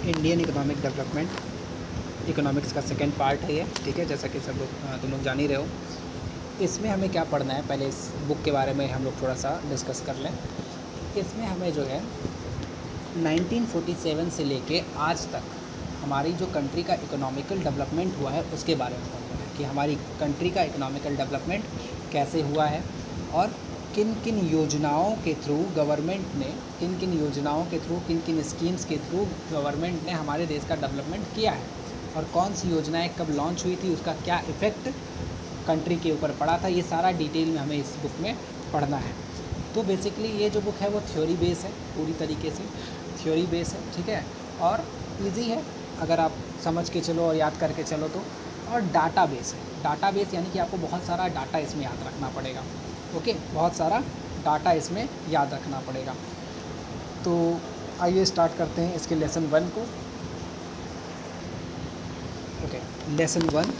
Indian economic development economics का second part है ये, ठीक है, जैसा कि सब लोग तुम लोग जान ही रहे हो। इसमें हमें क्या पढ़ना है, पहले इस बुक के बारे में हम लोग थोड़ा सा डिस्कस कर लें। इसमें हमें जो है 1947 से लेके आज तक हमारी जो कंट्री का इकोनॉमिकल डेवलपमेंट हुआ है उसके बारे में पढ़ना है कि हमारी कंट्री का इकोनॉमिकल डेवलपमेंट कैसे हुआ है और किन किन योजनाओं के थ्रू गवर्नमेंट ने किन किन योजनाओं के थ्रू किन किन स्कीम्स के थ्रू गवर्नमेंट ने हमारे देश का डेवलपमेंट किया है और कौन सी योजनाएं कब लॉन्च हुई थी, उसका क्या इफ़ेक्ट कंट्री के ऊपर पड़ा था, ये सारा डिटेल में हमें इस बुक में पढ़ना है। तो बेसिकली ये जो बुक है वो थ्योरी बेस है, पूरी तरीके से थ्योरी बेस है, ठीक है, और इजी है अगर आप समझ के चलो और याद करके चलो तो। और डाटा बेस है, डाटा बेस यानी कि आपको बहुत सारा डाटा इसमें याद रखना पड़ेगा। ओके, बहुत सारा डाटा इसमें याद रखना पड़ेगा। तो आइए स्टार्ट करते हैं इसके लेसन 1 को। Okay, lesson 1,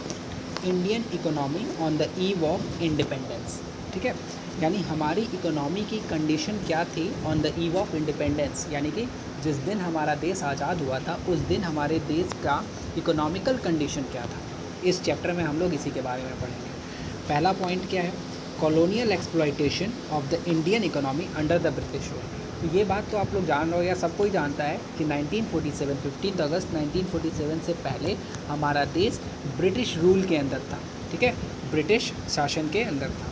Indian economy on the eve of independence, ठीक है, यानी हमारी इकोनॉमी की कंडीशन क्या थी on the eve of independence, यानी कि जिस दिन हमारा देश आज़ाद हुआ था उस दिन हमारे देश का इकोनॉमिकल कंडीशन क्या था। इस चैप्टर में हम लोग इसी के बारे में पढ़ेंगे। पहला पॉइंट क्या है, colonial exploitation of the Indian economy under the British rule. तो ये बात तो आप लोग जान रहे हो या सब कोई जानता है कि 1947 15 अगस्त 1947 से पहले हमारा देश ब्रिटिश रूल के अंदर था, ठीक है, ब्रिटिश शासन के अंदर था।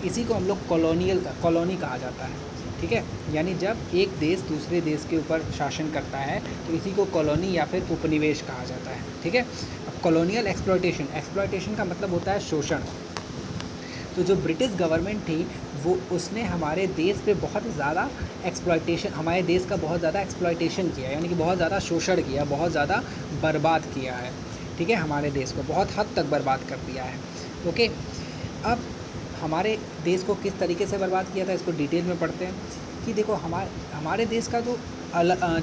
इसी को हम लोग कॉलोनी कहा जाता है, ठीक है, यानी जब एक देश दूसरे देश के ऊपर शासन करता है तो इसी को कॉलोनी या फिर उपनिवेश कहा जाता है, ठीक है। अब कॉलोनियल एक्सप्लॉयटेशन का मतलब होता है शोषण। तो जो ब्रिटिश गवर्नमेंट थी वो उसने हमारे देश पे बहुत ज़्यादा एक्सप्लॉयटेशन, हमारे देश का बहुत ज़्यादा एक्सप्लॉयटेशन किया, यानी कि बहुत ज़्यादा शोषण किया, बहुत ज़्यादा बर्बाद किया है, ठीक है, हमारे देश को बहुत हद तक बर्बाद कर दिया है। ओके, अब हमारे देश को किस तरीके से बर्बाद किया था इसको डिटेल में पढ़ते हैं कि देखो हमारे देश का जो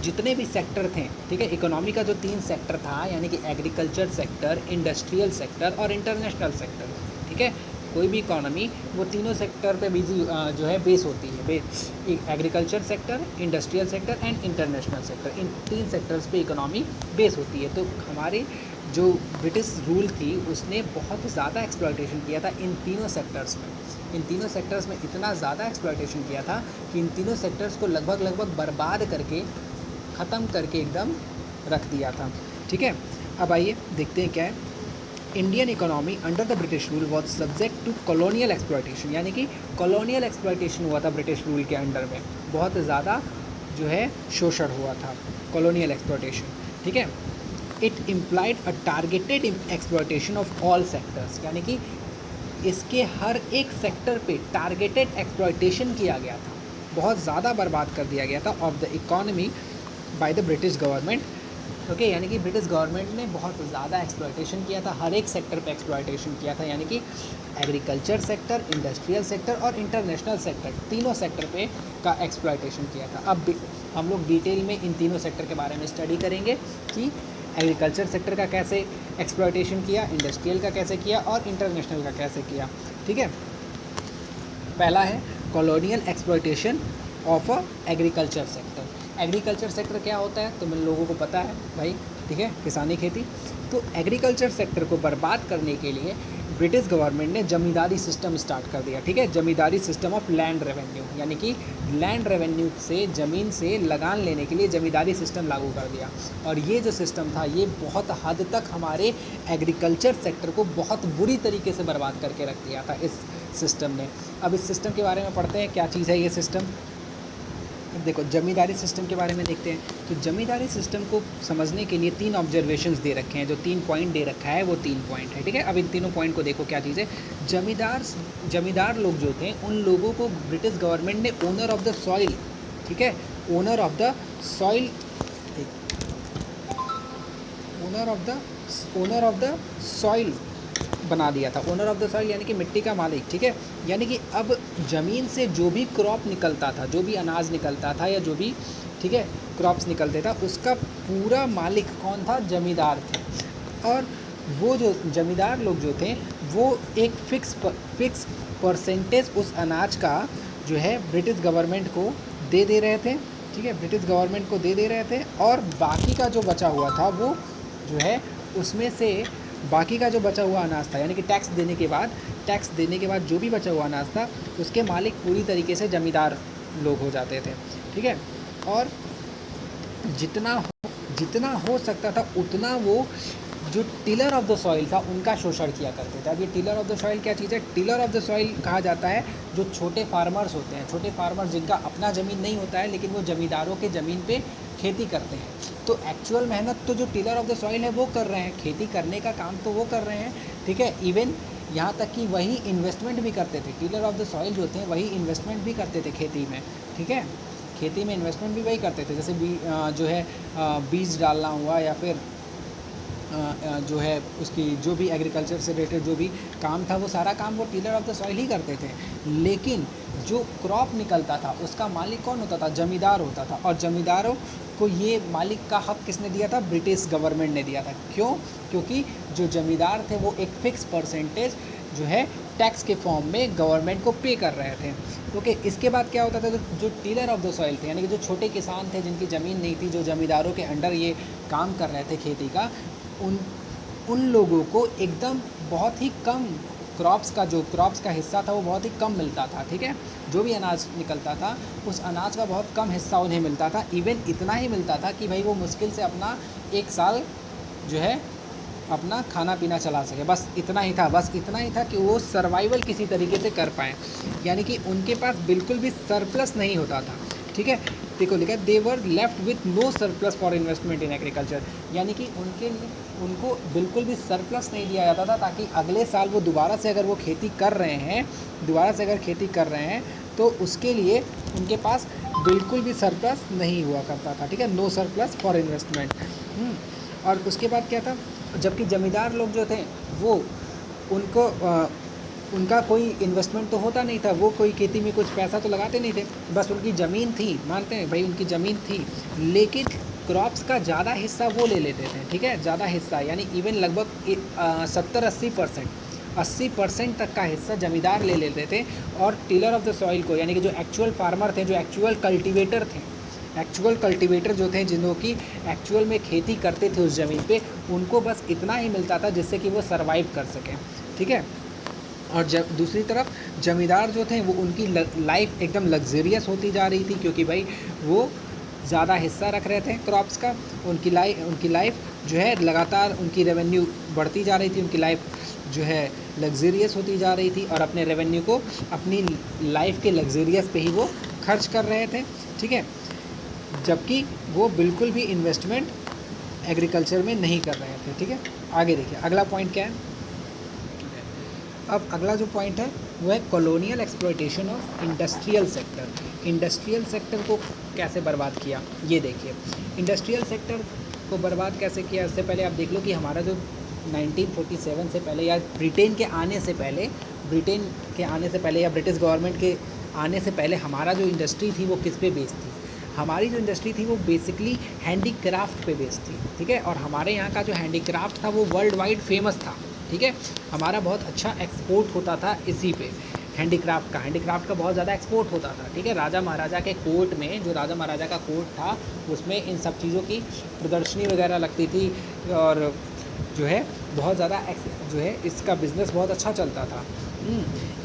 जितने भी सेक्टर थे, ठीक है, इकोनॉमी का जो 3 सेक्टर था, यानी कि एग्रीकल्चर सेक्टर, इंडस्ट्रियल सेक्टर और इंटरनेशनल सेक्टर, ठीक है, कोई भी इकोनॉमी वो तीनों सेक्टर पे बिजी जो है बेस होती है। Agriculture sector, industrial sector and international sector, in 3 sectors पे इकोनॉमी बेस होती है। तो हमारे जो ब्रिटिश रूल थी उसने बहुत ज़्यादा एक्सप्लॉयटेशन किया था इन तीनों सेक्टर्स में। इन तीनों सेक्टर्स में इतना ज़्यादा एक्सप्लॉयटेशन किया था कि इन तीनों सेक्टर्स को लगभग बर्बाद करके, ख़त्म करके एकदम रख दिया था, ठीक है। अब आइए देखते हैं क्या है। Indian economy under the British rule was subject to colonial exploitation, यानी कि कॉलोनियल एक्सप्लॉयटेशन हुआ था ब्रिटिश रूल के अंडर में, बहुत ज़्यादा जो है शोषण हुआ था, कॉलोनियल एक्सप्लॉयटेशन, ठीक है। It implied a targeted exploitation of all sectors, यानी कि इसके हर एक सेक्टर पे टारगेटेड एक्सप्लॉयटेशन किया गया था, बहुत ज़्यादा बर्बाद कर दिया गया था of the economy by the British government. Okay, यानी कि ब्रिटिश गवर्नमेंट ने बहुत ज़्यादा एक्सप्लॉयटेशन किया था, हर एक सेक्टर पे एक्सप्लॉयटेशन किया था, यानी कि एग्रीकल्चर सेक्टर, इंडस्ट्रियल सेक्टर और इंटरनेशनल सेक्टर, तीनों सेक्टर पे का एक्सप्लॉयटेशन किया था। अब हम लोग डिटेल में इन तीनों सेक्टर के बारे में स्टडी करेंगे कि एग्रीकल्चर सेक्टर का कैसे एक्सप्लॉयटेशन किया, इंडस्ट्रियल का कैसे किया और इंटरनेशनल का कैसे किया, ठीक है। पहला है colonial exploitation of agriculture sector. Agriculture sector क्या होता है तो हम लोगों को पता है भाई, ठीक है, किसानी खेती। तो एग्रीकल्चर सेक्टर को बर्बाद करने के लिए ब्रिटिश गवर्नमेंट ने जमींदारी सिस्टम स्टार्ट कर दिया, ठीक है, जमींदारी सिस्टम ऑफ लैंड रेवेन्यू, यानी कि लैंड रेवेन्यू से, ज़मीन से लगान लेने के लिए जमींदारी सिस्टम लागू कर दिया। और ये जो सिस्टम था ये बहुत हद तक हमारे एग्रीकल्चर सेक्टर को बहुत बुरी तरीके से बर्बाद करके रख दिया था इस सिस्टम ने। अब इस सिस्टम के बारे में पढ़ते हैं, क्या चीज़ है ये सिस्टम। देखो, जमींदारी सिस्टम के बारे में देखते हैं। तो जमींदारी सिस्टम को समझने के लिए 3 ऑब्जर्वेशंस दे रखे हैं, जो 3 पॉइंट दे रखा है वो 3 पॉइंट है, ठीक है। अब इन तीनों पॉइंट को देखो क्या चीज़ है। जमींदार लोग जो थे उन लोगों को ब्रिटिश गवर्नमेंट ने ओनर ऑफ द सॉइल, ठीक है, owner of the soil, owner of the soil बना दिया था। ओनर ऑफ द सॉइल यानी कि मिट्टी का मालिक, ठीक है, यानी कि अब ज़मीन से जो भी क्रॉप निकलता था, जो भी अनाज निकलता था या जो भी, ठीक है, क्रॉप्स निकलते था, उसका पूरा मालिक कौन था, जमींदार थे। और वो जो जमींदार लोग जो थे वो एक फिक्स परसेंटेज उस अनाज का जो है ब्रिटिश गवर्नमेंट को दे रहे थे, ठीक है, ब्रिटिश गवर्नमेंट को दे रहे थे, और बाकी का जो बचा हुआ था वो जो है उसमें से बाकी का जो बचा हुआ अनाज था, यानी कि टैक्स देने के बाद जो भी बचा हुआ अनाज था उसके मालिक पूरी तरीके से ज़मींदार लोग हो जाते थे। ठीक है, और जितना हो सकता था उतना वो जो टिलर ऑफ द सॉइल था उनका शोषण किया करते थे। अब ये टिलर ऑफ द सॉइल क्या चीज़ है? टिलर ऑफ द सॉइल कहा जाता है जो छोटे फार्मर्स होते हैं, छोटे फार्मर्स जिनका अपना ज़मीन नहीं होता है लेकिन वो ज़मींदारों के ज़मीन पे खेती करते हैं। तो एक्चुअल मेहनत तो जो टिलर ऑफ द सॉइल है वो कर रहे हैं, खेती करने का काम तो वो कर रहे हैं। ठीक है, इवन यहाँ तक कि वही इन्वेस्टमेंट भी करते थे। टिलर ऑफ द सॉइल जो होते हैं वही इन्वेस्टमेंट भी करते थे खेती में। ठीक है, खेती में इन्वेस्टमेंट भी वही करते थे, जैसे जो है बीज डालना हुआ या फिर जो है उसकी जो भी एग्रीकल्चर से रिलेटेड जो भी काम था वो सारा काम वो टिलर ऑफ द सॉइल ही करते थे। लेकिन जो क्रॉप निकलता था उसका मालिक कौन होता था? ज़मींदार होता था। और ज़मींदारों को ये मालिक का हक किसने दिया था? ब्रिटिश गवर्नमेंट ने दिया था। क्यों? क्योंकि जो ज़मींदार थे वो एक फ़िक्स परसेंटेज जो है टैक्स के फॉर्म में गवर्नमेंट को पे कर रहे थे। ओके, इसके बाद क्या होता था? जो टीलर ऑफ द सॉइल थे, यानी कि जो छोटे किसान थे जिनकी ज़मीन नहीं थी, जो ज़मींदारों के अंडर ये काम कर रहे थे खेती का, उन लोगों को एकदम बहुत ही कम क्रॉप्स का हिस्सा था वो बहुत ही कम मिलता था। ठीक है, जो भी अनाज निकलता था उस अनाज का बहुत कम हिस्सा उन्हें मिलता था। इवन इतना ही मिलता था कि भाई वो मुश्किल से अपना एक साल जो है अपना खाना पीना चला सके, बस इतना ही था कि वो सर्वाइवल किसी तरीके से कर पाएँ, यानी कि उनके पास बिल्कुल भी सरप्लस नहीं होता था। ठीक है, देखो लिखा है they were left with no surplus for investment in agriculture, यानी कि उनको बिल्कुल भी सरप्लस नहीं दिया जाता था ताकि अगले साल वो दोबारा से अगर खेती कर रहे हैं तो उसके लिए उनके पास बिल्कुल भी सरप्लस नहीं हुआ करता था। ठीक है, नो सरप्लस फॉर इन्वेस्टमेंट। और उसके बाद क्या था? जबकि ज़मींदार लोग जो थे वो उनका कोई इन्वेस्टमेंट तो होता नहीं था, वो कोई खेती में कुछ पैसा तो लगाते नहीं थे, बस उनकी ज़मीन थी, मानते हैं भाई उनकी ज़मीन थी, लेकिन क्रॉप्स का ज़्यादा हिस्सा वो ले लेते थे। ठीक है, ज़्यादा हिस्सा यानी इवन लगभग 70-80% तक का हिस्सा ज़मींदार ले लेते थे। और टिलर ऑफ द सॉइल को, यानी कि जो एक्चुअल फार्मर थे, जो एक्चुअल कल्टीवेटर जो थे, जिन्हों की एक्चुअल में खेती करते थे उस ज़मीन पे, उनको बस इतना ही मिलता था जिससे कि वो सर्वाइव कर सकें। ठीक है, और दूसरी तरफ ज़मींदार जो थे वो उनकी लाइफ एकदम लग्जरियस होती जा रही थी, क्योंकि भाई वो ज़्यादा हिस्सा रख रहे थे क्रॉप्स का। उनकी लाइफ जो है लगातार उनकी रेवेन्यू बढ़ती जा रही थी, उनकी लाइफ जो है लग्जरियस होती जा रही थी, और अपने रेवेन्यू को अपनी लाइफ के लग्जरियस पे ही वो खर्च कर रहे थे। ठीक है, जबकि वो बिल्कुल भी इन्वेस्टमेंट एग्रीकल्चर में नहीं कर रहे थे। ठीक है, आगे देखिए अगला पॉइंट क्या है। अब अगला जो पॉइंट है वो है colonial exploitation of industrial sector. Industrial sector को कैसे बर्बाद किया, ये देखिए। इंडस्ट्रियल सेक्टर को बर्बाद कैसे किया, इससे पहले आप देख लो कि हमारा जो 1947 से पहले या ब्रिटेन के आने से पहले या ब्रिटिश गवर्नमेंट के आने से पहले हमारा जो इंडस्ट्री थी वो किस पे बेस्ड थी? हमारी जो इंडस्ट्री थी वो बेसिकली हैंडीक्राफ्ट पे बेस्ड थी। ठीक है, और हमारे यहाँ का जो हैंडीक्राफ्ट था वो वर्ल्ड वाइड फेमस था। ठीक है, हमारा बहुत अच्छा एक्सपोर्ट होता था इसी पे, हैंडीक्राफ्ट का बहुत ज़्यादा एक्सपोर्ट होता था। ठीक है, राजा महाराजा के कोर्ट में, जो राजा महाराजा का कोर्ट था उसमें इन सब चीज़ों की प्रदर्शनी वगैरह लगती थी, और जो है बहुत ज़्यादा जो है इसका बिज़नेस बहुत अच्छा चलता था।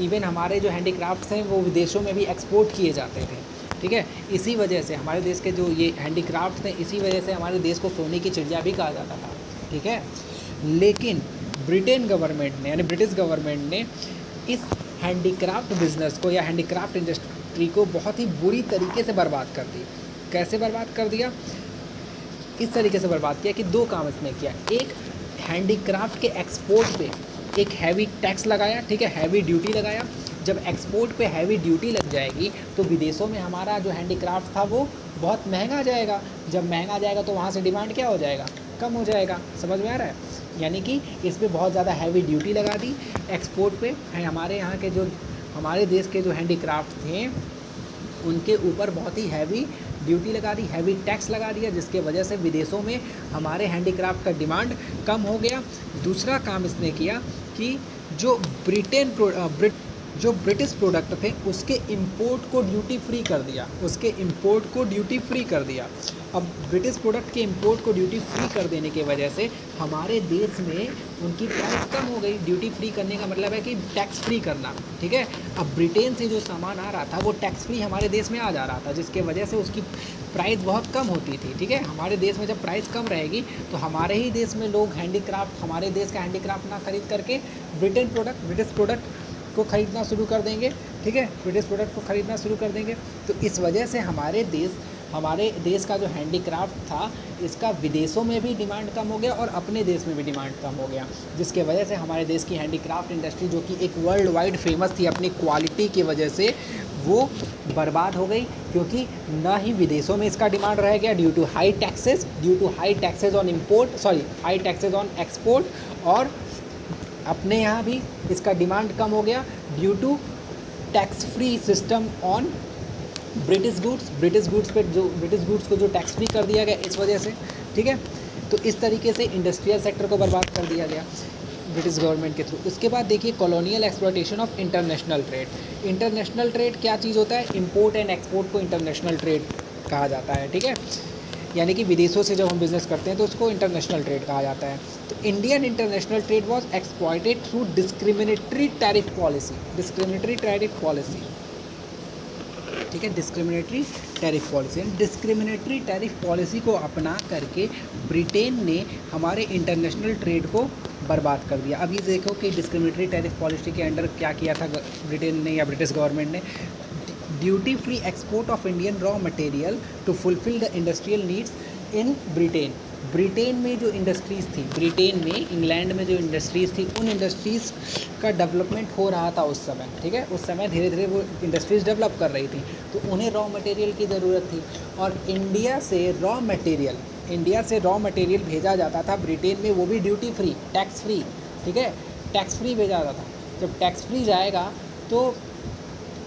इवन हमारे जो हैंडीक्राफ्ट्स हैं वो विदेशों में भी एक्सपोर्ट किए जाते थे। ठीक है, इसी वजह से हमारे देश के जो ये हैंडीक्राफ्ट्स हैं, इसी वजह से हमारे देश को सोने की चिड़िया भी कहा जाता था। ठीक है, लेकिन ब्रिटेन गवर्नमेंट ने, यानी ब्रिटिश गवर्नमेंट ने इस हैंडीक्राफ्ट बिज़नेस को या हैंडीक्राफ्ट इंडस्ट्री को बहुत ही बुरी तरीके से बर्बाद कर दी। कैसे बर्बाद कर दिया? इस तरीके से बर्बाद किया कि दो काम इसने किया। एक, हैंडीक्राफ्ट के एक्सपोर्ट पे एक हैवी टैक्स लगाया। ठीक है, हैवी ड्यूटी लगाया। जब एक्सपोर्ट पे हैवी ड्यूटी लग जाएगी तो विदेशों में हमारा जो हैंडीक्राफ्ट था वो बहुत महंगा जाएगा। जब महंगा जाएगा तो वहाँ से डिमांड क्या हो जाएगा? कम हो जाएगा। समझ में आ रहा है? यानी कि इस पे बहुत ज़्यादा हैवी ड्यूटी लगा दी एक्सपोर्ट पे। हमारे यहाँ के जो हमारे देश के जो हैंडीक्राफ्ट थे उनके ऊपर बहुत ही हैवी ड्यूटी लगा दी, हैवी टैक्स लगा दिया, जिसके वजह से विदेशों में हमारे हैंडीक्राफ्ट का डिमांड कम हो गया। दूसरा काम इसने किया कि जो जो ब्रिटिश प्रोडक्ट थे उसके इंपोर्ट को ड्यूटी फ्री कर दिया, उसके इंपोर्ट को ड्यूटी फ्री कर दिया। अब ब्रिटिश प्रोडक्ट के इंपोर्ट को ड्यूटी फ्री कर देने की वजह से हमारे देश में उनकी प्राइस कम हो गई। ड्यूटी फ्री करने का मतलब है कि टैक्स फ्री करना, ठीक है। अब ब्रिटेन से जो सामान आ रहा था वो टैक्स फ्री हमारे देश में आ जा रहा था, जिसके वजह से उसकी प्राइस बहुत कम होती थी, ठीक है। हमारे देश में जब प्राइस कम रहेगी तो हमारे ही देश में लोग हैंडीक्राफ्ट, हमारे देश का हैंडीक्राफ्ट ना खरीद करके ब्रिटिश प्रोडक्ट को ख़रीदना शुरू कर देंगे, ठीक है। ब्रिटिश प्रोडक्ट को ख़रीदना शुरू कर देंगे। तो इस वजह से हमारे देश का जो हैंडीक्राफ्ट था इसका विदेशों में भी डिमांड कम हो गया और अपने देश में भी डिमांड कम हो गया, जिसके वजह से हमारे देश की हैंडीक्राफ्ट इंडस्ट्री, जो कि एक वर्ल्ड वाइड फेमस थी अपनी क्वालिटी की वजह से, वो बर्बाद हो गई। क्योंकि ना ही विदेशों में इसका डिमांड रह गया due to high taxes on high taxes on export, और अपने यहाँ भी इसका डिमांड कम हो गया due to tax free system on British goods को जो टैक्स फ्री कर दिया गया इस वजह से, ठीक है। तो इस तरीके से इंडस्ट्रियल सेक्टर को बर्बाद कर दिया गया ब्रिटिश गवर्नमेंट के थ्रू। उसके बाद देखिए colonial exploitation of international trade. International trade क्या चीज़ होता है? इंपोर्ट एंड एक्सपोर्ट को इंटरनेशनल ट्रेड कहा जाता है, ठीक है। यानी कि विदेशों से जब हम बिज़नेस करते हैं तो उसको इंटरनेशनल ट्रेड कहा जाता है। तो Indian international trade was exploited through discriminatory tariff policy, ठीक है। डिस्क्रिमिनेटरी टैरिफ पॉलिसी को अपना करके ब्रिटेन ने हमारे इंटरनेशनल ट्रेड को बर्बाद कर दिया। अब ये देखो कि डिस्क्रिमिनेटरी टैरिफ पॉलिसी के अंडर क्या किया था ब्रिटेन ने या ब्रिटिश गवर्नमेंट ने। Duty free export of Indian raw material to fulfil the industrial needs in Britain में जो इंडस्ट्रीज़ थी, इंग्लैंड में जो इंडस्ट्रीज़ थी, उन इंडस्ट्रीज़ का डेवलपमेंट हो रहा था उस समय, ठीक है। उस समय धीरे धीरे वो इंडस्ट्रीज़ डेवलप कर रही थी, तो उन्हें रॉ मटेरियल की ज़रूरत थी। और इंडिया से रॉ मटेरियल भेजा जाता था ब्रिटेन में, वो भी ड्यूटी फ्री, टैक्स फ्री, ठीक है। टैक्स फ्री भेजा जाता था। जब टैक्स फ्री जाएगा तो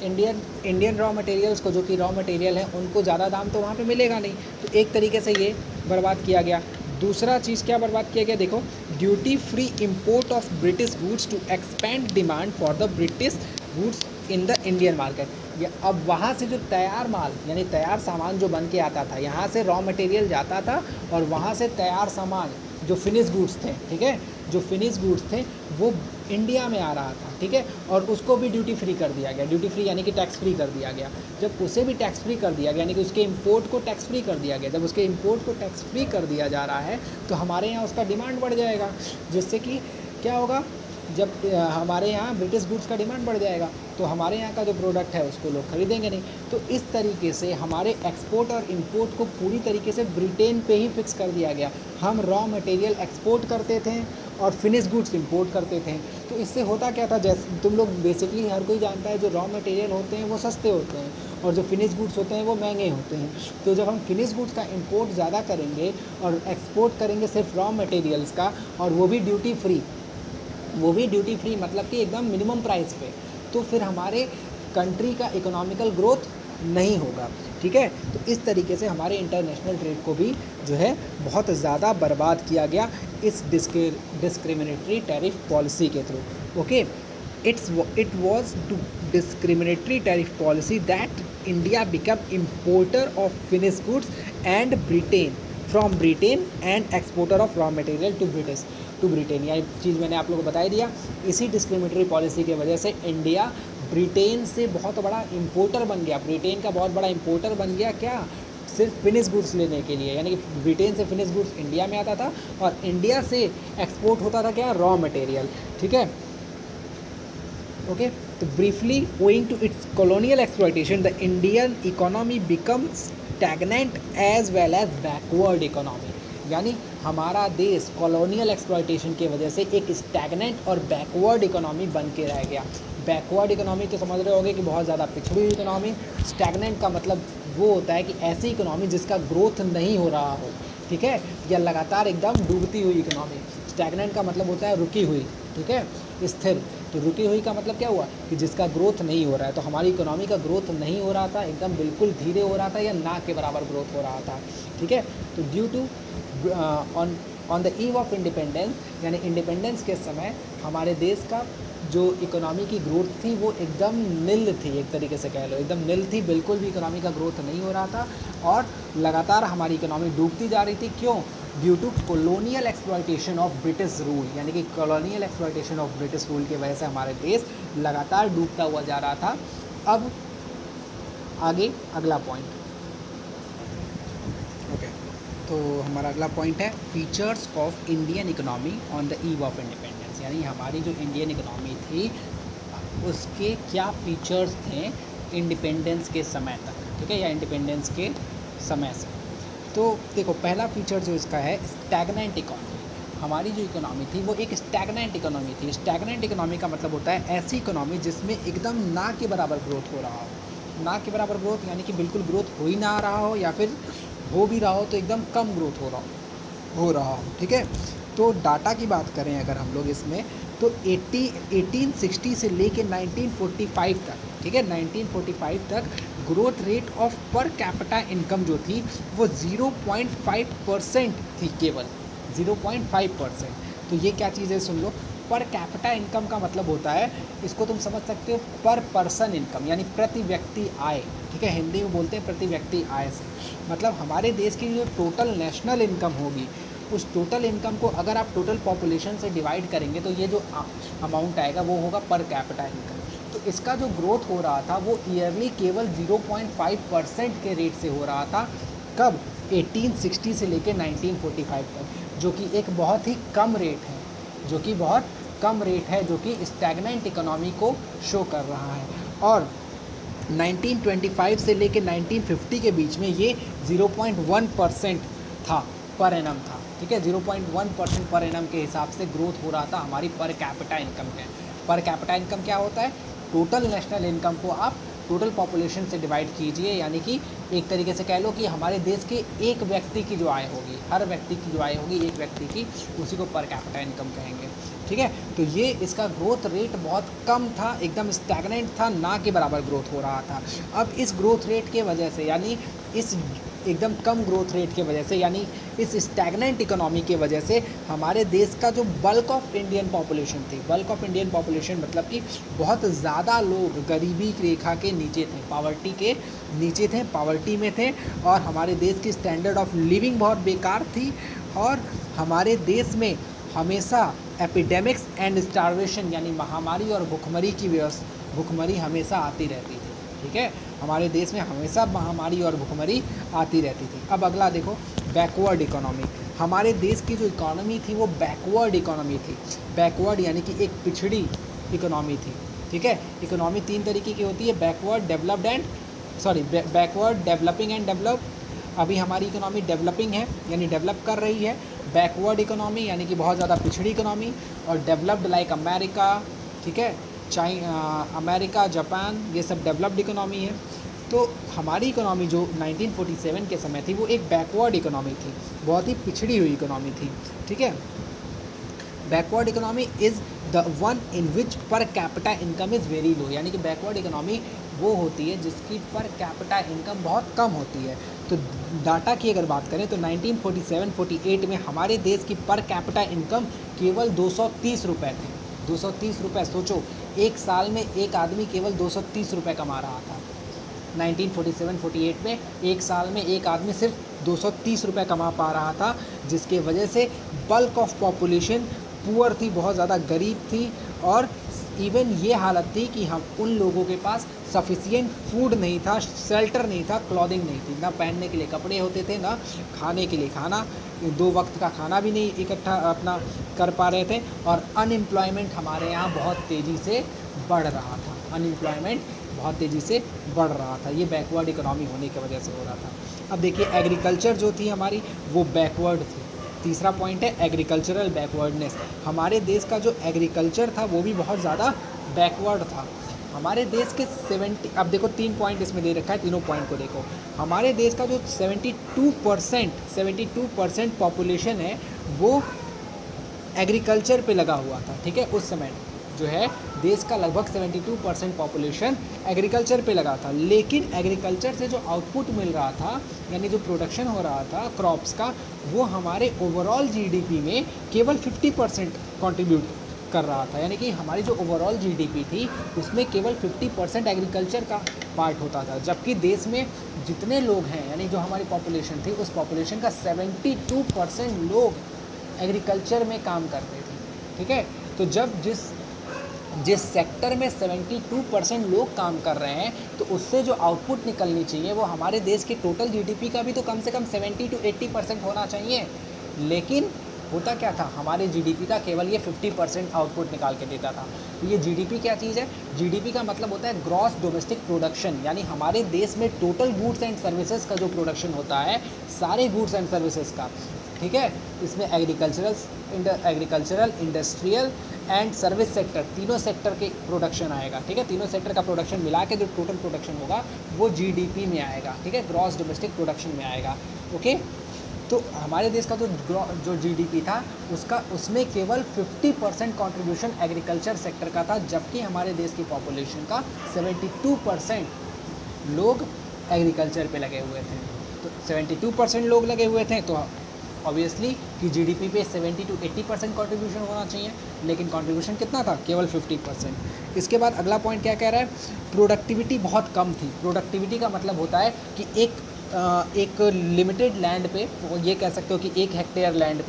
इंडियन रॉ मटेरियल्स को, जो कि रॉ मटेरियल है, उनको ज़्यादा दाम तो वहाँ पे मिलेगा नहीं। तो एक तरीके से ये बर्बाद किया गया। दूसरा चीज़ क्या बर्बाद किया गया, देखो, duty free import of British goods to expand demand for the British goods in the Indian market. या अब वहाँ से जो तैयार माल यानी तैयार सामान जो बन के आता था, यहाँ से रॉ मटेरियल जाता था और वहाँ से तैयार सामान जो फिनिश गुड्स थे, ठीक है, जो फिनिश गुड्स थे वो इंडिया में आ रहा था, ठीक है। और उसको भी ड्यूटी फ्री कर दिया गया। ड्यूटी फ्री यानी कि टैक्स फ्री कर दिया गया। जब उसे भी टैक्स फ्री कर दिया गया, यानी कि उसके इंपोर्ट को टैक्स फ्री कर दिया गया, जब उसके इंपोर्ट को टैक्स फ्री कर दिया जा रहा है तो हमारे यहाँ उसका डिमांड बढ़ जाएगा, जिससे कि क्या होगा, जब हमारे यहाँ ब्रिटिश गुड्स का डिमांड बढ़ जाएगा तो हमारे यहाँ का जो प्रोडक्ट है उसको लोग खरीदेंगे नहीं। तो इस तरीके से हमारे एक्सपोर्ट और इंपोर्ट को पूरी तरीके से ब्रिटेन पे ही फिक्स कर दिया गया। हम रॉ मटेरियल एक्सपोर्ट करते थे और फिनिश गुड्स इंपोर्ट करते थे। तो इससे होता क्या था, जैसे तुम लोग बेसिकली हर कोई जानता है, जो रॉ मटेरियल होते हैं वो सस्ते होते हैं और जो फिनिश गुड्स होते हैं वो महंगे होते हैं। तो जब हम फिनिश गुड्स का इंपोर्ट ज़्यादा करेंगे और एक्सपोर्ट करेंगे सिर्फ रॉ मटेरियल्स का, और वो भी ड्यूटी फ्री मतलब कि एकदम मिनिमम प्राइस पे, तो फिर हमारे कंट्री का इकोनॉमिकल ग्रोथ नहीं होगा, ठीक है। तो इस तरीके से हमारे इंटरनेशनल ट्रेड को भी जो है बहुत ज़्यादा बर्बाद किया गया इस डिस्क्रिमिनेटरी टैरिफ पॉलिसी के through. Okay, it was to discriminatory tariff policy that India became importer of finished goods and from Britain and exporter of raw material to Britain। यह चीज़ मैंने आप लोगों को बता दिया। इसी डिस्क्रिमिनेटरी पॉलिसी की वजह से इंडिया ब्रिटेन से बहुत बड़ा इंपोर्टर बन गया, ब्रिटेन का बहुत बड़ा इंपोर्टर बन गया। क्या? सिर्फ फिनिश गुड्स लेने के लिए, यानी कि ब्रिटेन से फिनिश गुड्स इंडिया में आता था और इंडिया से एक्सपोर्ट होता था क्या? रॉ मटेरियल, ठीक है। ओके, तो briefly, owing to its colonial exploitation the Indian economy become stagnant as well as backward economy. यानी हमारा देश कॉलोनियल एक्सप्लॉयटेशन की वजह से एक स्टैगनेंट और बैकवर्ड इकोनॉमी बन के रह गया। बैकवर्ड इकोनॉमी तो समझ रहे होंगे कि बहुत ज़्यादा पिछड़ी हुई इकोनॉमी। स्टैगनेंट का मतलब वो होता है कि ऐसी इकोनॉमी जिसका ग्रोथ नहीं हो रहा हो, ठीक है, या लगातार एकदम डूबती हुई इकोनॉमी। स्टैगनेंट का मतलब होता है रुकी हुई, ठीक है, स्थिर। तो रुकी हुई का मतलब क्या हुआ कि जिसका ग्रोथ नहीं हो रहा है। तो हमारी इकोनॉमी का ग्रोथ नहीं हो रहा था, एकदम बिल्कुल धीरे हो रहा था या ना के बराबर ग्रोथ हो रहा था, ठीक है। तो due to on the eve of independence, यानी इंडिपेंडेंस के समय हमारे देश का जो इकोनॉमी की ग्रोथ थी वो एकदम नील थी, एक तरीके से कह लो एकदम नील थी, बिल्कुल भी इकोनॉमी का ग्रोथ नहीं हो रहा था और लगातार हमारी इकोनॉमी डूबती जा रही थी। क्यों? Due to colonial exploitation of British rule, यानी कि colonial exploitation of British rule की वजह से हमारे देश लगातार डूबता हुआ जा रहा था। अब आगे अगला पॉइंट, ओके, तो हमारा अगला पॉइंट है features of Indian economy on the eve of independence, यानी हमारी जो इंडियन इकोनॉमी थी उसके क्या फीचर्स थे इंडिपेंडेंस के समय तक, ठीक है, या इंडिपेंडेंस के समय से। तो देखो पहला फीचर जो इसका है स्टैग्नेंट इकोनॉमी। हमारी जो इकोनॉमी थी वो एक स्टैग्नेंट इकोनॉमी थी। स्टैग्नेंट इकोनॉमी का मतलब होता है ऐसी इकोनॉमी जिसमें एकदम ना के बराबर ग्रोथ हो रहा हो। ना के बराबर ग्रोथ यानी कि बिल्कुल ग्रोथ हो ही ना रहा हो, या फिर हो भी रहा हो तो एकदम कम ग्रोथ हो रहा हो, ठीक है। तो डाटा की बात करें अगर हम लोग इसमें, तो 1860 से लेके 1945 तक, ठीक है, 1945 तक growth rate of per capita income जो थी वो 0.5% थी, केवल 0.5%। तो ये क्या चीज़ है सुन लो, पर कैपिटा इनकम का मतलब होता है, इसको तुम समझ सकते हो पर पर्सन इनकम, यानी प्रति व्यक्ति आय, ठीक है, हिंदी में बोलते हैं प्रति व्यक्ति आय से। मतलब हमारे देश की जो टोटल नेशनल इनकम होगी, उस टोटल इनकम को अगर आप टोटल पॉपुलेशन से डिवाइड करेंगे तो ये जो अमाउंट आएगा वो होगा पर कैपिटा इनकम। तो इसका जो ग्रोथ हो रहा था वो ईयरली केवल 0.5% के रेट से हो रहा था। कब? 1860 से लेकर 1945 तक, जो कि एक बहुत ही कम रेट है, जो कि बहुत कम रेट है, जो कि स्टैग्नेंट इकोनॉमी को शो कर रहा है। और 1925 से लेकर 1950 के बीच में ये 0.1% था, पर एनम था, ठीक है, 0.1% पर एनम के हिसाब से ग्रोथ हो रहा था हमारी पर कैपिटा इनकम के। पर कैपिटा इनकम क्या होता है? टोटल नेशनल इनकम को आप टोटल पॉपुलेशन से डिवाइड कीजिए, यानी कि एक तरीके से कह लो कि हमारे देश के एक व्यक्ति की जो आय होगी, हर व्यक्ति की जो आय होगी एक व्यक्ति की, उसी को पर कैपिटा इनकम कहेंगे, ठीक है। तो ये इसका ग्रोथ रेट बहुत कम था, एकदम स्टैग्नेंट था, ना के बराबर ग्रोथ हो रहा था। अब इस ग्रोथ रेट के वजह से, यानी इस एकदम कम ग्रोथ रेट के वजह से, यानी इस स्टैग्नेंट इकोनॉमी के वजह से हमारे देश का जो बल्क ऑफ इंडियन पॉपुलेशन थी, बल्क ऑफ इंडियन पॉपुलेशन मतलब कि बहुत ज़्यादा लोग गरीबी रेखा के नीचे थे, पावर्टी के नीचे थे, पावर्टी में थे, और हमारे देश की स्टैंडर्ड ऑफ लिविंग बहुत बेकार थी, और हमारे देश में हमेशा एपिडेमिक्स एंड स्टार्वेशन यानी महामारी और भुखमरी की भुखमरी हमेशा आती रहती थी, ठीक है, हमारे देश में हमेशा महामारी और भुखमरी आती रहती थी। अब अगला देखो बैकवर्ड इकोनॉमी। हमारे देश की जो इकोनॉमी थी वो बैकवर्ड इकोनॉमी थी। बैकवर्ड यानी कि एक पिछड़ी इकोनॉमी थी, ठीक है। इकोनॉमी तीन तरीके की होती है, backward developed and backward, developing and develop. अभी हमारी इकोनॉमी डेवलपिंग है, यानी डेवलप कर रही है। बैकवर्ड इकोनॉमी यानी कि बहुत ज़्यादा पिछड़ी इकोनॉमी, और डेवलप्ड लाइक अमेरिका, ठीक है, अमेरिका, जापान, ये सब डेवलप्ड इकोनॉमी है। तो हमारी इकोनॉमी जो 1947 के समय थी वो एक बैकवर्ड इकोनॉमी थी, बहुत ही पिछड़ी हुई इकोनॉमी थी, ठीक है। Backward economy is the one in which per capita income is very low, यानी कि बैकवर्ड इकोनॉमी वो होती है जिसकी पर कैपिटा इनकम बहुत कम होती है। तो डाटा की अगर बात करें तो 1947-48 में हमारे देश की पर कैपिटा इनकम केवल 230 रुपये थे। 230 रुपये, सोचो एक साल में एक आदमी केवल 230 रुपये कमा रहा था। 1947-48 में एक साल में एक आदमी सिर्फ 230 रुपये कमा पा रहा था, जिसके वजह से बल्क ऑफ पॉपुलेशन पुअर थी, बहुत ज़्यादा गरीब थी, और इवन ये हालत थी कि हम उन लोगों के पास सफिशिएंट फूड नहीं था, शेल्टर नहीं था, क्लॉथिंग नहीं थी, ना पहनने के लिए कपड़े होते थे, ना खाने के लिए खाना, 2 वक्त का खाना भी नहीं इकट्ठा अपना कर पा रहे थे, और अनएम्प्लॉयमेंट हमारे यहाँ बहुत तेज़ी से बढ़ रहा था। अनएम्प्लॉयमेंट बहुत तेज़ी से बढ़ रहा था, ये बैकवर्ड इकोनॉमी होने की वजह से हो रहा था। अब देखिए एग्रीकल्चर जो थी हमारी वो बैकवर्ड थी। तीसरा पॉइंट है एग्रीकल्चरल बैकवर्डनेस। हमारे देश का जो एग्रीकल्चर था वो भी बहुत ज़्यादा बैकवर्ड था। हमारे देश के 70, अब देखो 3 पॉइंट इसमें दे रखा है, तीनों पॉइंट को देखो। हमारे देश का जो 72% पॉपुलेशन है वो एग्रीकल्चर पे लगा हुआ था, ठीक है। उस समय जो है देश का लगभग 72% पॉपुलेशन एग्रीकल्चर पे लगा था, लेकिन एग्रीकल्चर से जो आउटपुट मिल रहा था, यानी जो प्रोडक्शन हो रहा था क्रॉप्स का, वो हमारे ओवरऑल जीडीपी में केवल 50% कंट्रीब्यूट कर रहा था, यानी कि हमारी जो ओवरऑल जीडीपी थी उसमें केवल 50% एग्रीकल्चर का पार्ट होता था, जबकि देश में जितने लोग हैं यानी जो हमारी पॉपुलेशन थी उस पॉपुलेशन का 72% लोग एग्रीकल्चर में काम करते थे। ठीक है, तो जब जिस सेक्टर में 72% लोग काम कर रहे हैं तो उससे जो आउटपुट निकलनी चाहिए वो हमारे देश की टोटल जीडीपी का भी तो कम से कम 70 to 80% होना चाहिए। लेकिन होता क्या था, हमारे जीडीपी का केवल ये 50% आउटपुट निकाल के देता था। तो ये जीडीपी क्या चीज़ है? जीडीपी का मतलब होता है ग्रॉस डोमेस्टिक प्रोडक्शन, यानी हमारे देश में टोटल गुड्स एंड सर्विसेज का जो प्रोडक्शन होता है, सारे गुड्स एंड सर्विसेज का। ठीक है, इसमें agricultural, industrial and service sector, तीनों सेक्टर के प्रोडक्शन आएगा। ठीक है, तीनों सेक्टर का प्रोडक्शन मिला के जो टोटल प्रोडक्शन होगा वो जीडीपी में आएगा। ठीक है, ग्रॉस डोमेस्टिक प्रोडक्शन में आएगा। ओके, तो हमारे देश का जो जीडीपी था उसमें केवल 50% कॉन्ट्रीब्यूशन एग्रीकल्चर सेक्टर का था, जबकि हमारे देश की पॉपुलेशन का 72% लोग एग्रीकल्चर पे लगे हुए थे। तो 72% लोग लगे हुए थे तो ऑब्वियसली कि जीडीपी पे 70 to 80% कॉन्ट्रीब्यूशन होना चाहिए, लेकिन कॉन्ट्रीब्यूशन कितना था? केवल 50%। इसके बाद अगला पॉइंट क्या कह रहा है? प्रोडक्टिविटी बहुत कम थी। प्रोडक्टिविटी का मतलब होता है कि एक लिमिटेड लैंड पे, ये कह सकते हो कि 1 हेक्टेयर लैंड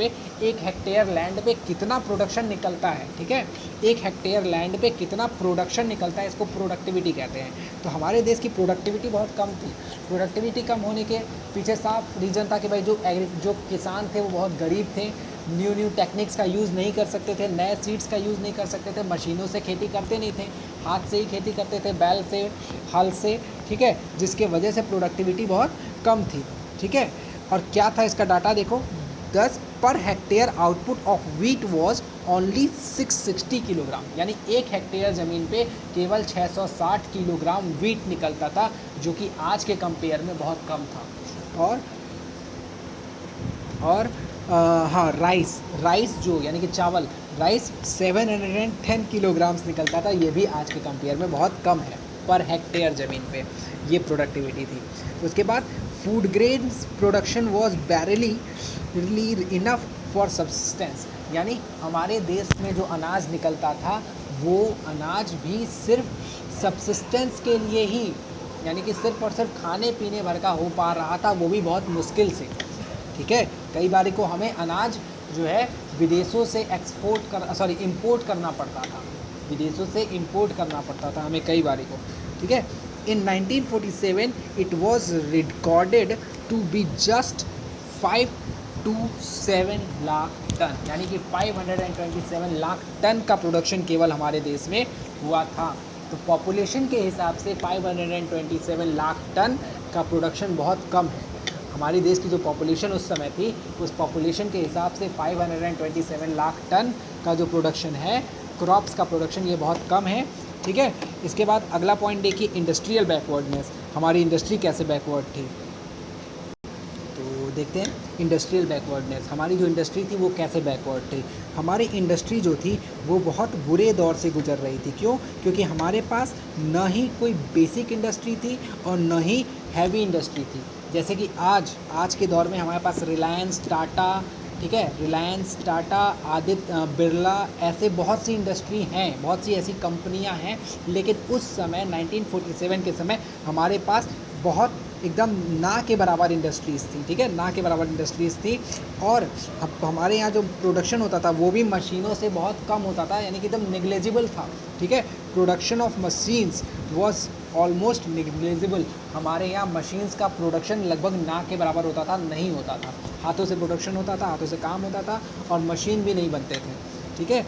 पे कितना प्रोडक्शन निकलता है। ठीक है, 1 हेक्टेयर लैंड पे कितना प्रोडक्शन निकलता है, इसको प्रोडक्टिविटी कहते हैं। तो हमारे देश की प्रोडक्टिविटी बहुत कम थी। प्रोडक्टिविटी कम होने के पीछे साफ रीज़न था कि भाई जो किसान थे वो बहुत गरीब थे, न्यू टेक्निक्स का यूज़ नहीं कर सकते थे, नए सीड्स का यूज़ नहीं कर सकते थे, मशीनों से खेती करते नहीं थे, हाथ से ही खेती करते थे, बैल से, हल से। ठीक है, जिसके वजह से प्रोडक्टिविटी बहुत कम थी। ठीक है, और क्या था इसका डाटा देखो, 10 per hectare output of wheat was only 660 kilogram, यानी 1 हेक्टेयर ज़मीन पे केवल 660 किलोग्राम वीट निकलता था, जो कि आज के कंपेयर में बहुत कम था। और हाँ, राइस जो यानी कि चावल, राइस 710 किलोग्राम्स निकलता था, ये भी आज के कंपेयर में बहुत कम है पर हेक्टेयर ज़मीन पे। ये प्रोडक्टिविटी थी। उसके बाद food grains production was बैरली enough for substance, यानी हमारे देश में जो अनाज निकलता था वो अनाज भी सिर्फ सब्सिस्टेंस के लिए ही, यानी कि सिर्फ और सिर्फ खाने पीने भर का हो पा रहा था, वो भी बहुत मुश्किल से। ठीक है, कई बार को हमें अनाज जो है विदेशों से इंपोर्ट करना पड़ता था, विदेशों से इंपोर्ट करना पड़ता था हमें कई बार को। ठीक है, in 1947 it was recorded to be just 5 to 7 lakh ton, यानी कि 527 लाख टन का प्रोडक्शन केवल हमारे देश में हुआ था। तो पॉपुलेशन के हिसाब से 527 लाख टन का प्रोडक्शन बहुत कम है। हमारे देश की जो पॉपुलेशन उस समय थी, उस पॉपुलेशन के हिसाब से 527 लाख टन का जो प्रोडक्शन है, क्रॉप्स का प्रोडक्शन, ये बहुत कम है। ठीक है, इसके बाद अगला पॉइंट देखिए, इंडस्ट्रियल बैकवर्डनेस। हमारी इंडस्ट्री कैसे बैकवर्ड थी, तो देखते हैं। इंडस्ट्रियल बैकवर्डनेस, हमारी जो इंडस्ट्री थी वो कैसे बैकवर्ड थी। हमारी इंडस्ट्री जो थी वो बहुत बुरे दौर से गुजर रही थी। क्यों? क्योंकि हमारे पास न ही कोई बेसिक इंडस्ट्री थी और न ही हैवी इंडस्ट्री थी। जैसे कि आज के दौर में हमारे पास रिलायंस, टाटा, ठीक है, रिलायंस, टाटा, आदित्य बिरला, ऐसे बहुत सी इंडस्ट्री हैं, बहुत सी ऐसी कंपनियां हैं। लेकिन उस समय 1947 के समय हमारे पास बहुत एकदम ना के बराबर इंडस्ट्रीज़ थी। ठीक है, ना के बराबर इंडस्ट्रीज़ थी। और हमारे यहाँ जो प्रोडक्शन होता था वो भी मशीनों से बहुत कम होता था, यानी कि एकदम निग्लेजिबल था। ठीक है, production of machines was almost negligible. हमारे यहाँ मशीन्स का प्रोडक्शन लगभग ना के बराबर होता था, नहीं होता था। हाथों से प्रोडक्शन होता था, हाथों से काम होता था और मशीन भी नहीं बनते थे। ठीक है,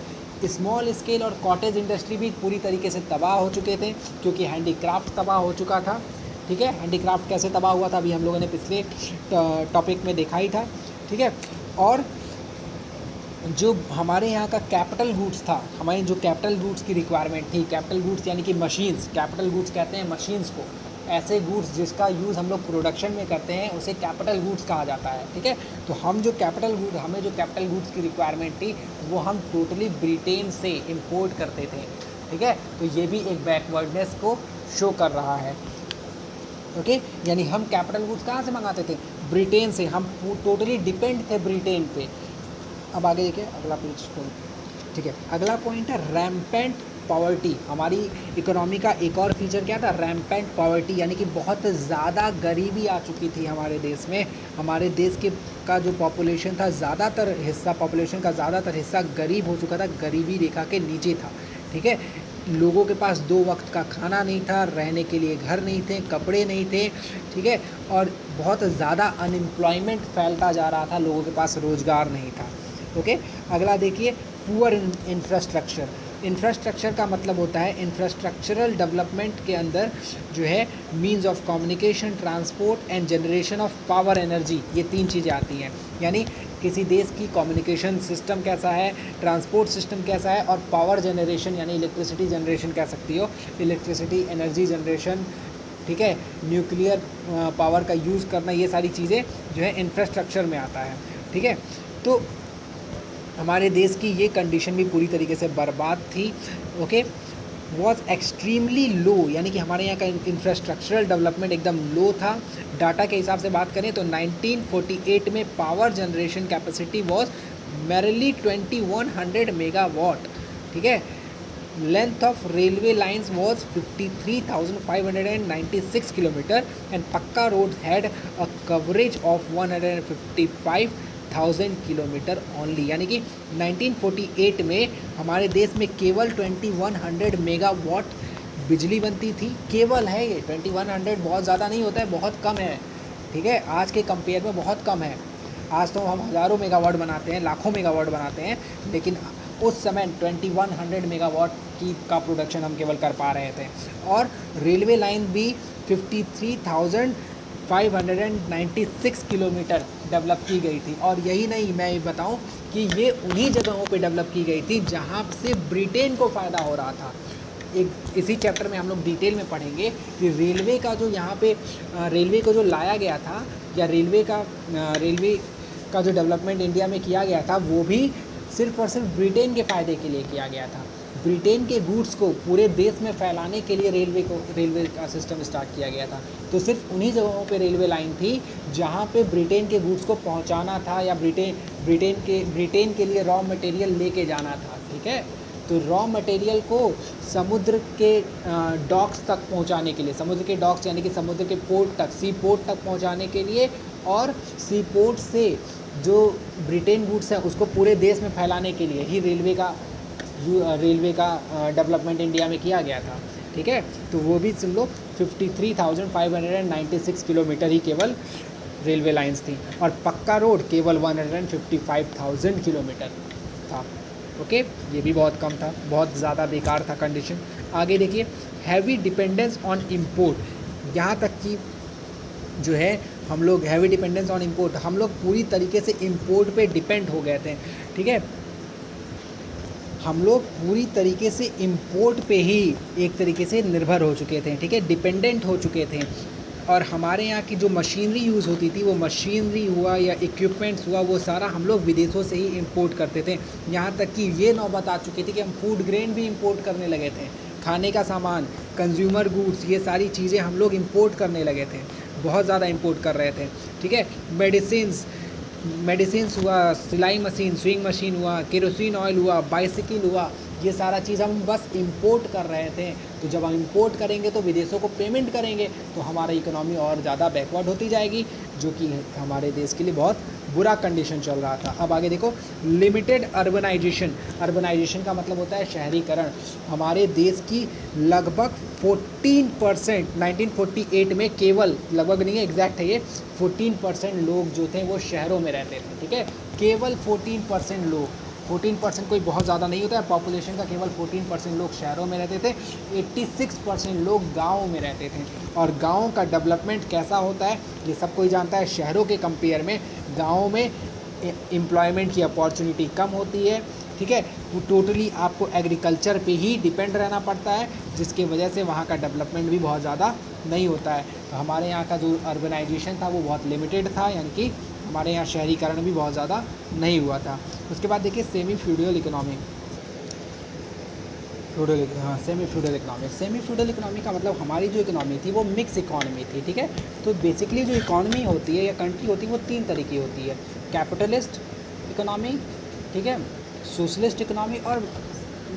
स्मॉल स्केल और कॉटेज इंडस्ट्री भी पूरी तरीके से तबाह हो चुके थे, क्योंकि हैंडीक्राफ्ट तबाह हो चुका था। ठीक है, हैंडीक्राफ्ट कैसे तबाह हुआ था अभी हम लोगों ने पिछले टॉपिक में देखा ही था। ठीक है, और जो हमारे यहाँ का कैपिटल गुड्स था, हमारी जो कैपिटल गुड्स की रिक्वायरमेंट थी, कैपिटल गुड्स यानी कि मशीन्स, कैपिटल गुड्स कहते हैं मशीन्स को, ऐसे गुड्स जिसका यूज़ हम लोग प्रोडक्शन में करते हैं उसे कैपिटल गुड्स कहा जाता है। ठीक है, तो हमें जो कैपिटल गुड्स की रिक्वायरमेंट थी वो हम टोटली ब्रिटेन से इंपोर्ट करते थे। ठीक है, तो ये भी एक बैकवर्डनेस को शो कर रहा है। ओके, यानी हम कैपिटल गुड्स कहाँ से मंगाते थे? ब्रिटेन से। हम टोटली डिपेंड थे ब्रिटेन पे। अब आगे देखिए, अगला पेज को। ठीक है। अगला पॉइंट है रैम्पेंट पॉवर्टी। हमारी इकोनॉमी का एक और फीचर क्या था, रैम्पेंट पॉवर्टी, यानी कि बहुत ज़्यादा गरीबी आ चुकी थी हमारे देश में। हमारे देश के का जो पॉपुलेशन था, ज़्यादातर हिस्सा पॉपुलेशन का ज़्यादातर हिस्सा गरीब हो चुका था, गरीबी रेखा के नीचे था। ठीक है, लोगों के पास 2 वक्त का खाना नहीं था, रहने के लिए घर नहीं थे, कपड़े नहीं थे। ठीक है, और बहुत ज़्यादा अनएम्प्लॉयमेंट फैलता जा रहा था, लोगों के पास रोज़गार नहीं था। ओके, अगला देखिए पुअर इंफ्रास्ट्रक्चर। इंफ्रास्ट्रक्चर का मतलब होता है इंफ्रास्ट्रक्चरल डेवलपमेंट के अंदर जो है means of communication, transport and generation of power energy, ये 3 चीज़ें आती हैं। यानी किसी देश की कम्युनिकेशन सिस्टम कैसा है, ट्रांसपोर्ट सिस्टम कैसा है, और पावर जनरेशन यानी इलेक्ट्रिसिटी जनरेशन कह सकती हो, इलेक्ट्रिसिटी एनर्जी जनरेशन, ठीक है, न्यूक्लियर पावर का यूज़ करना, ये सारी चीज़ें जो है इंफ्रास्ट्रक्चर में आता है। ठीक है, तो हमारे देश की ये कंडीशन भी पूरी तरीके से बर्बाद थी। ओके, वॉज एक्सट्रीमली लो, यानी कि हमारे यहाँ का इंफ्रास्ट्रक्चरल डेवलपमेंट एकदम लो था। डाटा के हिसाब से बात करें तो 1948 में power generation capacity was merely 2100 megawatt. ठीक है, length of railway lines was 53,596 kilometre and pucca road had a coverage of 155,000 kilometre only. यानी कि 1948 में हमारे देश में केवल 2100 मेगावाट बिजली बनती थी। केवल है ये 2100, बहुत ज़्यादा नहीं होता है, बहुत कम है। ठीक है, आज के कंपेयर में बहुत कम है। आज तो हम हज़ारों मेगावाट बनाते हैं, लाखों मेगावाट बनाते हैं, लेकिन उस समय 2100 मेगावाट का प्रोडक्शन हम केवल कर पा रहे थे। और रेलवे लाइन भी 53,596 किलोमीटर डेवलप की गई थी। और यही नहीं, मैं ये बताऊं कि ये उन्हीं जगहों पे डेवलप की गई थी जहां से ब्रिटेन को फ़ायदा हो रहा था। एक इसी चैप्टर में हम लोग डिटेल में पढ़ेंगे कि रेलवे का जो यहाँ पे रेलवे को जो लाया गया था, या रेलवे का जो डेवलपमेंट इंडिया में किया गया था, वो भी सिर्फ और सिर्फ ब्रिटेन के फ़ायदे के लिए किया गया था। ब्रिटेन के गुड्स को पूरे देश में फैलाने के लिए रेलवे का सिस्टम स्टार्ट किया गया था। तो सिर्फ उन्हीं जगहों पे रेलवे लाइन थी जहाँ पे ब्रिटेन के गुड्स को पहुँचाना था, या ब्रिटेन के लिए रॉ मटेरियल लेके जाना था। ठीक है, तो रॉ मटेरियल को समुद्र के डॉक्स तक पहुंचाने के लिए, समुद्र के डॉक्स यानी कि समुद्र के पोर्ट तक, सी पोर्ट तक पहुंचाने के लिए, और सी पोर्ट से जो ब्रिटेन गुड्स है उसको पूरे देश में फैलाने के लिए ही रेलवे का डेवलपमेंट इंडिया में किया गया था। ठीक है, तो वो भी सुन लो 53,596 किलोमीटर ही केवल रेलवे लाइंस थी, और पक्का रोड केवल 155,000 किलोमीटर था। ओके, ये भी बहुत कम था, बहुत ज़्यादा बेकार था कंडीशन। आगे देखिए, हैवी डिपेंडेंस ऑन इम्पोर्ट। यहाँ तक कि जो है हम लोग हैवी डिपेंडेंस ऑन इम्पोर्ट, हम लोग पूरी तरीके से इम्पोर्ट पे डिपेंड हो गए थे। ठीक है, हम लोग पूरी तरीके से इम्पोर्ट पे ही एक तरीके से निर्भर हो चुके थे। ठीक है, डिपेंडेंट हो चुके थे। और हमारे यहाँ की जो मशीनरी यूज़ होती थी, वो मशीनरी हुआ या इक्विपमेंट्स हुआ, वो सारा हम लोग विदेशों से ही इंपोर्ट करते थे। यहाँ तक कि ये नौबत आ चुकी थी कि हम फूड ग्रेन भी इंपोर्ट करने लगे थे, खाने का सामान, कंज्यूमर गुड्स, ये सारी चीज़ें हम लोग इंपोर्ट करने लगे थे, बहुत ज़्यादा इंपोर्ट कर रहे थे। ठीक है, मेडिसिन्स हुआ, सिलाई मशीन, स्विंग मशीन हुआ, केरोसिन ऑयल हुआ, बाइसिकल हुआ, ये सारा चीज़ हम बस इंपोर्ट कर रहे थे। तो जब हम इंपोर्ट करेंगे तो विदेशों को पेमेंट करेंगे, तो हमारा इकोनॉमी और ज़्यादा बैकवर्ड होती जाएगी, जो कि हमारे देश के लिए बहुत बुरा कंडीशन चल रहा था। अब आगे देखो, लिमिटेड अर्बनाइजेशन। अर्बनाइजेशन का मतलब होता है शहरीकरण। हमारे देश की लगभग 14% 1948 में, केवल लगभग नहीं है, एग्जैक्ट है ये, 14% लोग जो थे वो शहरों में रहते थे। ठीक है, केवल 14% लोग, 14% कोई बहुत ज़्यादा नहीं होता है, पॉपुलेशन का केवल 14% लोग शहरों में रहते थे, 86% लोग गाँव में रहते थे। और गाँव का डेवलपमेंट कैसा होता है ये सब कोई जानता है। शहरों के कंपेयर में गाँव में एम्प्लॉयमेंट की अपॉर्चुनिटी कम होती है। ठीक है, वो टोटली आपको एग्रीकल्चर पे ही डिपेंड रहना पड़ता है, जिसकी वजह से वहाँ का डेवलपमेंट भी बहुत ज़्यादा नहीं होता है। तो हमारे यहाँ का जो अर्बनाइजेशन था वो बहुत लिमिटेड था, यानी कि हमारे यहाँ शहरीकरण भी बहुत ज़्यादा नहीं हुआ था। उसके बाद देखिए semi feudal economy. Semi feudal economy का मतलब हमारी जो इकोनॉमी थी वो मिक्स इकोनॉमी थी। ठीक है, तो बेसिकली जो इकोनॉमी होती है या कंट्री होती है वो 3 तरह की होती है। कैपिटलिस्ट इकोनॉमी, ठीक है, सोशलिस्ट इकोनॉमी और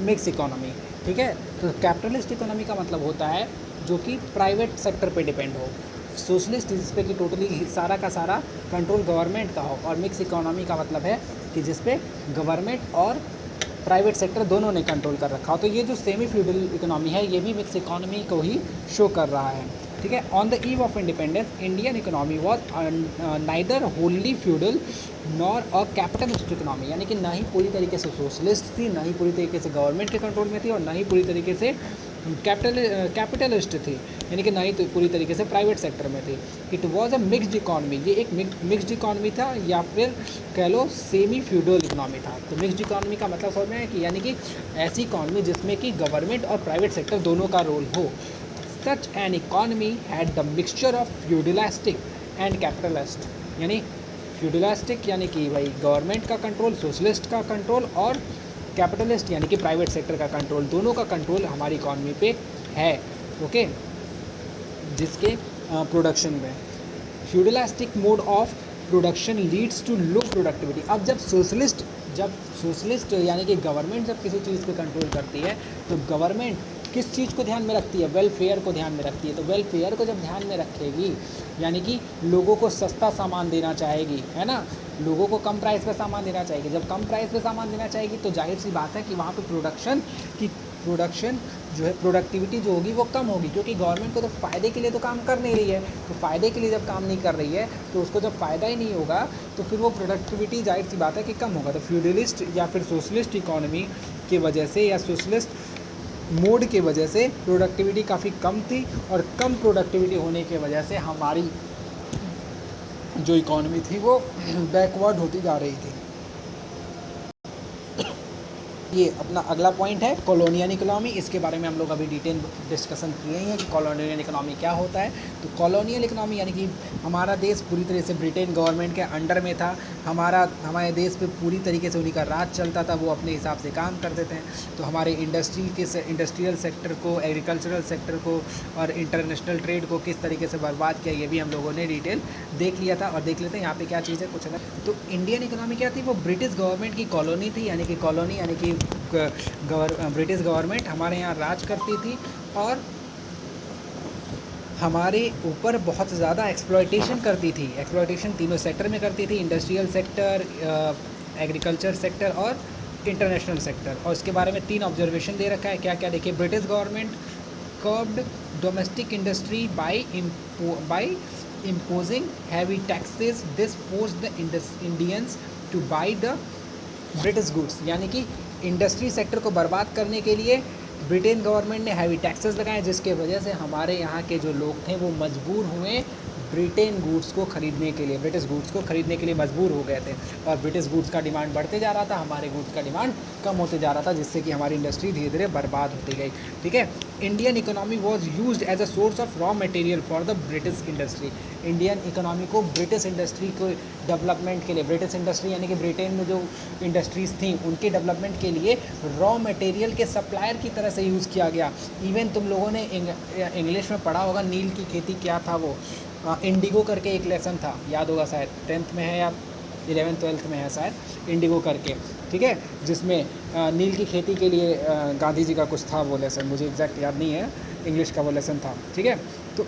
मिक्स इकोनॉमी। ठीक है, तो कैपिटलिस्ट इकोनॉमी का मतलब होता है जो कि प्राइवेट सेक्टर पे डिपेंड हो, सोशलिस्ट जिस पे कि टोटली सारा का सारा कंट्रोल गवर्नमेंट का हो, और मिक्स इकोनॉमी का मतलब है कि जिस पे गवर्नमेंट और प्राइवेट सेक्टर दोनों ने कंट्रोल कर रखा हो। तो ये जो सेमी फ्यूडल इकोनॉमी है ये भी मिक्स इकोनॉमी को ही शो कर रहा है। ठीक है, on the eve of independence Indian economy was neither Holi feudal nor a capitalist economy, यानी कि ना ही पूरी तरीके से सोशलिस्ट थी, ना ही पूरी तरीके से गवर्नमेंट के कंट्रोल में थी, और ना ही पूरी तरीके से कैपिटलिस्ट थी, यानी कि ना ही तो पूरी तरीके से प्राइवेट सेक्टर में थी। It was a mixed economy, ये एक मिक्सड इकॉनमी था, या फिर कह लो सेमी फ्यूडल इकॉनमी था। तो मिक्सड इकॉनमी का मतलब समझ में है कि यानी कि ऐसी इकॉनमी जिसमें कि गवर्नमेंट और प्राइवेट सेक्टर दोनों का रोल हो। Such an economy had the mixture of feudalistic and capitalist, यानी फ्यूडलिस्टिक यानी कि भाई गवर्नमेंट का कंट्रोल, सोशलिस्ट का कंट्रोल, और कैपिटलिस्ट यानी कि प्राइवेट सेक्टर का कंट्रोल, दोनों का कंट्रोल हमारी इकॉनमी पे है। ओके, जिसके प्रोडक्शन में feudalistic mode of production leads to low productivity. अब जब सोशलिस्ट यानी कि गवर्नमेंट जब किसी चीज़ पे कंट्रोल करती है तो गवर्नमेंट किस चीज़ को ध्यान में रखती है, वेलफेयर को ध्यान में रखती है। तो वेलफेयर को जब ध्यान में रखेगी यानी कि लोगों को सस्ता सामान देना चाहेगी, है ना, लोगों को कम प्राइस पे सामान देना चाहेगी। जब कम प्राइस पे सामान देना चाहेगी तो जाहिर सी बात है कि वहाँ पे प्रोडक्शन जो है, प्रोडक्टिविटी जो होगी वो कम होगी, क्योंकि गवर्नमेंट को तो फ़ायदे के लिए तो काम कर नहीं रही है। तो फ़ायदे के लिए जब काम नहीं कर रही है तो उसको जब फ़ायदा ही नहीं होगा तो फिर वो प्रोडक्टिविटी जाहिर सी बात है कि कम होगा। तो फ्यूडलिस्ट या फिर सोशलिस्ट इकोनॉमी की वजह से या सोशलिस्ट मोड की वजह से प्रोडक्टिविटी काफ़ी कम थी, और कम प्रोडक्टिविटी होने की वजह से हमारी जो इकॉनमी थी वो बैकवर्ड होती जा रही थी। ये अपना अगला पॉइंट है कॉलोनियल इकोनॉमी। इसके बारे में हम लोग अभी डिटेल डिस्कशन किए हैं कि कॉलोनियल इकोनॉमी क्या होता है। तो कॉलोनियल इकोनॉमी यानी कि हमारा देश पूरी तरह से ब्रिटेन गवर्नमेंट के अंडर में था, हमारे देश पे पूरी तरीके से उन्हीं का राज चलता था, वो अपने हिसाब से काम करते थे। तो हमारे इंडस्ट्रियल सेक्टर को, एग्रीकल्चरल सेक्टर को और इंटरनेशनल ट्रेड को किस तरीके से बर्बाद किया ये भी हम लोगों ने डिटेल देख लिया था। और देख लेते हैं यहाँ पे क्या चीज़ है कुछ अलग। तो इंडियन इकोनॉमी क्या थी, वो ब्रिटिश गवर्नमेंट की कॉलोनी थी, यानी कि कॉलोनी यानी कि ब्रिटिश गवर्नमेंट हमारे यहाँ राज करती थी, और हमारे ऊपर बहुत ज़्यादा एक्सप्लॉयटेशन करती थी। एक्सप्लॉयटेशन तीनों सेक्टर में करती थी, इंडस्ट्रियल सेक्टर, एग्रीकल्चर सेक्टर और इंटरनेशनल सेक्टर। और इसके बारे में 3 ऑब्जर्वेशन दे रखा है। क्या क्या देखिए, British government curbed domestic industry by imposing heavy taxes. This forced the Indians to buy the British goods, यानी कि इंडस्ट्री सेक्टर को बर्बाद करने के लिए ब्रिटेन गवर्नमेंट ने हैवी टैक्सेस लगाए, जिसके वजह से हमारे यहाँ के जो लोग थे वो मजबूर हुए ब्रिटेन गुड्स को ख़रीदने के लिए, ब्रिटिश गुड्स को ख़रीदने के लिए मजबूर हो गए थे। और ब्रिटिश गुड्स का डिमांड बढ़ते जा रहा था, हमारे गुड्स का डिमांड कम होते जा रहा था, जिससे कि हमारी इंडस्ट्री धीरे धीरे बर्बाद होती गई। ठीक है, Indian economy was used as a source of raw material for the British industry. Indian economy को ब्रिटिश इंडस्ट्री को डेवलपमेंट के लिए, ब्रिटिश इंडस्ट्री यानी कि ब्रिटेन में जो इंडस्ट्रीज़ थी उनके डेवलपमेंट के लिए रॉ मटेरियल के सप्लायर की तरह से यूज़ किया गया। इवन तुम लोगों ने इंग्लिश में पढ़ा होगा, नील की खेती क्या था वो, इंडिगो करके एक लेसन था, याद होगा शायद 10th में है या 11th-12th में है शायद, इंडिगो करके। ठीक है, जिसमें नील की खेती के लिए गांधी जी का कुछ था वो लेसन, मुझे एग्जैक्ट याद नहीं है, इंग्लिश का वो लेसन था। ठीक है, तो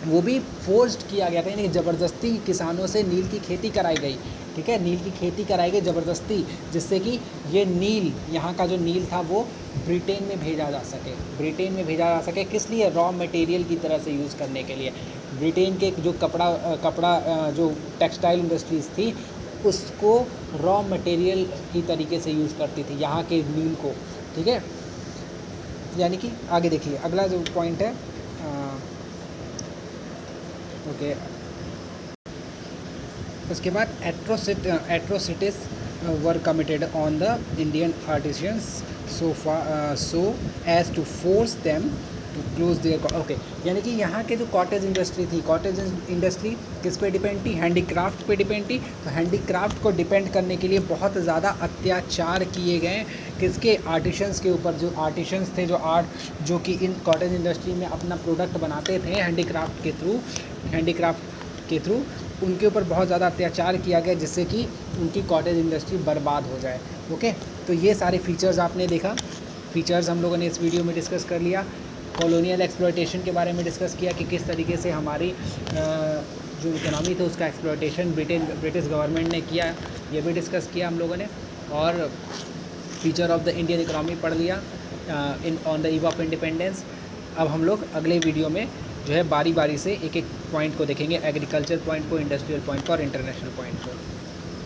वो भी फोर्स्ड किया गया था, यानी ज़बरदस्ती किसानों से नील की खेती कराई गई। ठीक है, नील की खेती कराई गई ज़बरदस्ती, जिससे कि ये नील, यहाँ का जो नील था वो ब्रिटेन में भेजा जा सके, ब्रिटेन में भेजा जा सके। किस लिए? रॉ मटेरियल की तरह से यूज़ करने के लिए। ब्रिटेन के जो कपड़ा जो टेक्सटाइल इंडस्ट्रीज़ थी उसको रॉ मटेरियल की तरीके से यूज़ करती थी यहाँ के नील को। ठीक है, यानी कि आगे देखिए अगला जो पॉइंट है, ओके, उसके बाद atrocities were committed on the Indian artisans so as to force them to close their. Okay, यानी कि यहाँ के जो कॉटेज इंडस्ट्री थी, कॉटेज इंडस्ट्री किस पे डिपेंड थी? हैंडीक्राफ्ट पे डिपेंड थी। तो हैंडीक्राफ्ट को डिपेंड करने के लिए बहुत ज़्यादा अत्याचार किए गए किसके? आर्टिशंस के ऊपर। जो आर्टिशंस थे, जो कि इन कॉटेज इंडस्ट्री में अपना प्रोडक्ट बनाते थे हैंडीक्राफ्ट के थ्रू, उनके ऊपर बहुत ज़्यादा अत्याचार किया गया जिससे कि उनकी कॉटेज इंडस्ट्री बर्बाद हो जाए। ओके, तो ये सारे फीचर्स आपने देखा, फीचर्स हम लोगों ने इस वीडियो में डिस्कस कर लिया। कॉलोनियल एक्सप्लॉयटेशन के बारे में डिस्कस किया कि किस तरीके से हमारी जो इकोनॉमी थी उसका एक्सप्लॉयटेशन ब्रिटिश गवर्नमेंट ने किया, ये भी डिस्कस किया हम लोगों ने। और feature of the Indian economy पढ़ लिया in on the eve of independence. अब हम लोग अगले वीडियो में जो है बारी बारी से एक एक पॉइंट को देखेंगे, एग्रीकल्चर पॉइंट को, इंडस्ट्रियल पॉइंट को और इंटरनेशनल पॉइंट को।